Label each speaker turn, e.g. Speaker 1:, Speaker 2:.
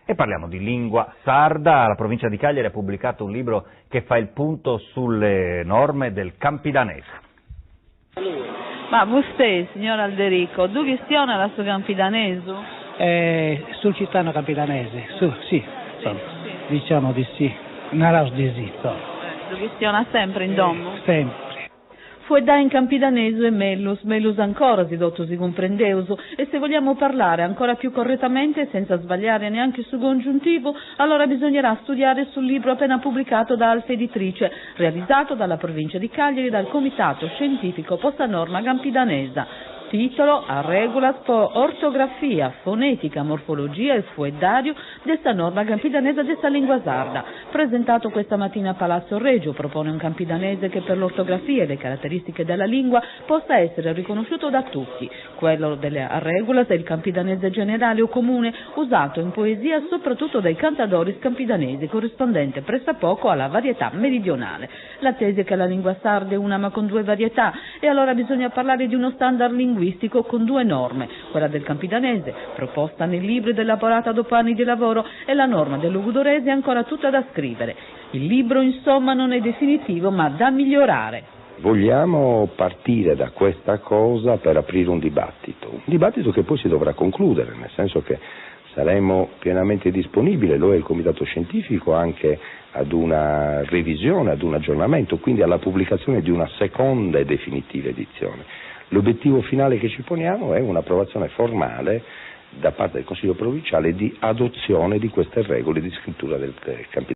Speaker 1: E parliamo di lingua sarda. La provincia di Cagliari ha pubblicato un libro che fa il punto sulle norme del campidanese.
Speaker 2: Ma vostè, signor Alderico, dove stiona la sua campidaneso?
Speaker 3: Sul cittadino campidanese, sì, diciamo di sì, naraus di sì.
Speaker 2: Dove stiona sempre in domo?
Speaker 3: Sempre.
Speaker 2: Fu da in campidaneso e mellus ancora si dotto si comprendeuso, e se vogliamo parlare ancora più correttamente senza sbagliare neanche su congiuntivo, allora bisognerà studiare sul libro appena pubblicato da Alfa Editrice, realizzato dalla provincia di Cagliari dal Comitato Scientifico Posta Norma Campidanesa. Titolo: A regulas por ortografia, fonetica, morfologia e fueddario desta norma campidanesa desta lingua sarda. Presentato questa mattina a Palazzo Regio, propone un campidanese che per l'ortografia e le caratteristiche della lingua possa essere riconosciuto da tutti. Quello delle a regulas è il campidanese generale o comune, usato in poesia soprattutto dai cantadoris campidanesi, corrispondente pressappoco alla varietà meridionale. La tesi è che la lingua sarda è una ma con due varietà, e allora bisogna parlare di uno standard linguistico con due norme, quella del campidanese, proposta nel libro ed elaborata dopo anni di lavoro, e la norma dell'ugudorese ancora tutta da scrivere. Il libro, insomma, non è definitivo, ma da migliorare.
Speaker 4: Vogliamo partire da questa cosa per aprire un dibattito che poi si dovrà concludere, nel senso che saremo pienamente disponibili, lo è il Comitato Scientifico, anche ad una revisione, ad un aggiornamento, quindi alla pubblicazione di una seconda e definitiva edizione. L'obiettivo finale che ci poniamo è un'approvazione formale da parte del Consiglio provinciale di adozione di queste regole di scrittura del campidanese.